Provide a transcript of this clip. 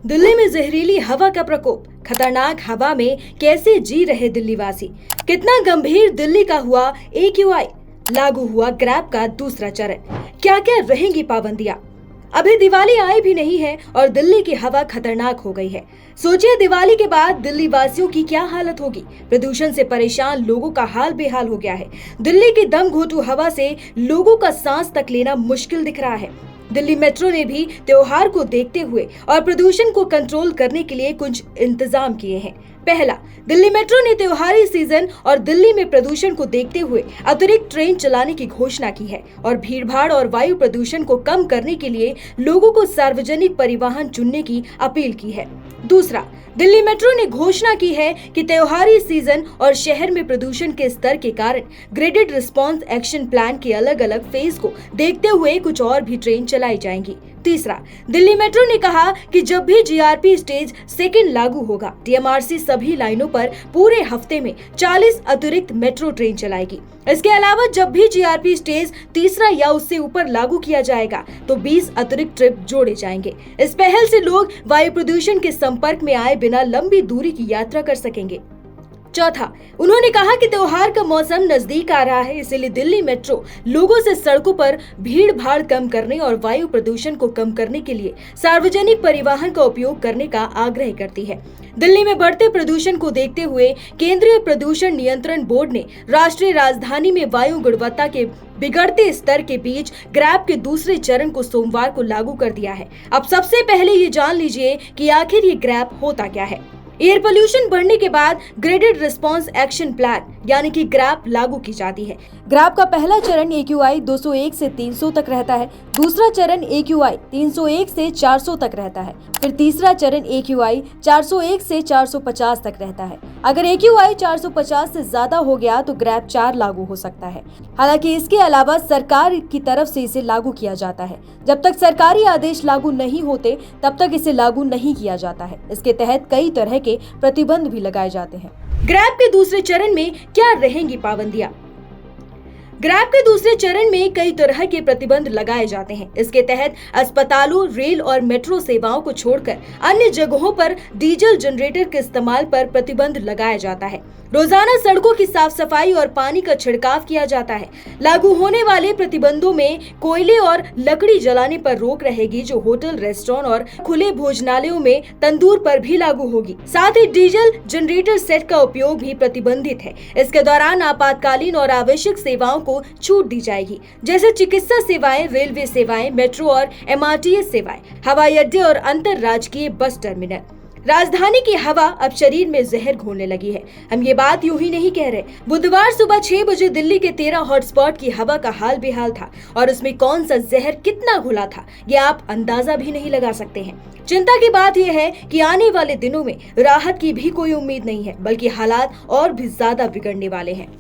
दिल्ली में जहरीली हवा का प्रकोप, खतरनाक हवा में कैसे जी रहे दिल्ली वासी। कितना गंभीर दिल्ली का हुआ AQI। लागू हुआ ग्रैब का दूसरा चरण। क्या क्या रहेंगी पाबंदियां। अभी दिवाली आई भी नहीं है और दिल्ली की हवा खतरनाक हो गई है। सोचिए दिवाली के बाद दिल्ली वासियों की क्या हालत होगी। प्रदूषण से परेशान लोगों का हाल बेहाल हो गया है। दिल्ली की दम घोंटू हवा से लोगों का सांस तक लेना मुश्किल दिख रहा है। दिल्ली मेट्रो ने भी त्योहार को देखते हुए और प्रदूषण को कंट्रोल करने के लिए कुछ इंतजाम किए हैं। पहला, दिल्ली मेट्रो ने त्योहारी सीजन और दिल्ली में प्रदूषण को देखते हुए अतिरिक्त ट्रेन चलाने की घोषणा की है और भीड़भाड़ और वायु प्रदूषण को कम करने के लिए लोगों को सार्वजनिक परिवहन चुनने की अपील की है। दूसरा, दिल्ली मेट्रो ने घोषणा की है कि त्योहारी सीजन और शहर में प्रदूषण के स्तर के कारण ग्रेडेड रिस्पांस एक्शन प्लान के अलग अलग फेज को देखते हुए कुछ और भी ट्रेन चलाई जाएंगी। तीसरा, दिल्ली मेट्रो ने कहा कि जब भी GRP स्टेज सेकंड लागू होगा, DMRC सभी लाइनों पर पूरे हफ्ते में 40 अतिरिक्त मेट्रो ट्रेन चलाएगी। इसके अलावा जब भी GRP स्टेज तीसरा या उससे ऊपर लागू किया जाएगा तो 20 अतिरिक्त ट्रिप जोड़े जाएंगे। इस पहल से लोग वायु प्रदूषण के संपर्क में आए बिना लंबी दूरी की यात्रा कर सकेंगे। चौथा, उन्होंने कहा कि त्योहार का मौसम नजदीक आ रहा है, इसलिए दिल्ली मेट्रो लोगों से सड़कों पर भीड़ भाड़ कम करने और वायु प्रदूषण को कम करने के लिए सार्वजनिक परिवहन का उपयोग करने का आग्रह करती है। दिल्ली में बढ़ते प्रदूषण को देखते हुए केंद्रीय प्रदूषण नियंत्रण बोर्ड ने राष्ट्रीय राजधानी में वायु गुणवत्ता के बिगड़ते स्तर के बीच ग्रैब के दूसरे चरण को सोमवार को लागू कर दिया है। अब सबसे पहले ये जान लीजिए कि आखिर ये ग्रैब होता क्या है। एयर पोल्यूशन बढ़ने के बाद ग्रेडेड रिस्पांस एक्शन प्लान यानी कि ग्रैब लागू की जाती है। ग्रैब का पहला चरण AQI 201 से 300 तक रहता है। दूसरा चरण AQI 301 से 400 तक रहता है। फिर तीसरा चरण AQI 401 से 450 तक रहता है। अगर AQI 450 से ज्यादा हो गया तो ग्रैब 4 लागू हो सकता है। हालांकि इसके अलावा सरकार की तरफ से इसे लागू किया जाता है। जब तक सरकारी आदेश लागू नहीं होते तब तक इसे लागू नहीं किया जाता है। इसके तहत कई तरह के प्रतिबंध भी लगाए जाते हैं। ग्रैब के दूसरे चरण में क्या रहेंगी पाबंदियां। ग्रैब के दूसरे चरण में कई तरह के प्रतिबंध लगाए जाते हैं। इसके तहत अस्पतालों, रेल और मेट्रो सेवाओं को छोड़कर अन्य जगहों पर डीजल जनरेटर के इस्तेमाल पर प्रतिबंध लगाया जाता है। रोजाना सड़कों की साफ सफाई और पानी का छिड़काव किया जाता है। लागू होने वाले प्रतिबंधों में कोयले और लकड़ी जलाने पर रोक रहेगी, जो होटल, रेस्टोरेंट और खुले भोजनालयों में तंदूर पर भी लागू होगी। साथ ही डीजल जनरेटर सेट का उपयोग भी प्रतिबंधित है। इसके दौरान आपातकालीन और आवश्यक सेवाओं को छूट दी जाएगी, जैसे चिकित्सा सेवाएं, रेलवे सेवाएं, मेट्रो और MRTS सेवाएं, हवाई अड्डे और अंतरराज्यीय बस टर्मिनल। राजधानी की हवा अब शरीर में जहर घोलने लगी है। हम ये बात यूं ही नहीं कह रहे। बुधवार सुबह 6 बजे दिल्ली के 13 हॉटस्पॉट की हवा का हाल बेहाल था और उसमें कौन सा जहर कितना घुला था ये आप अंदाजा भी नहीं लगा सकते हैं। चिंता की बात यह है कि आने वाले दिनों में राहत की भी कोई उम्मीद नहीं है, बल्कि हालात और भी ज्यादा बिगड़ने वाले हैं।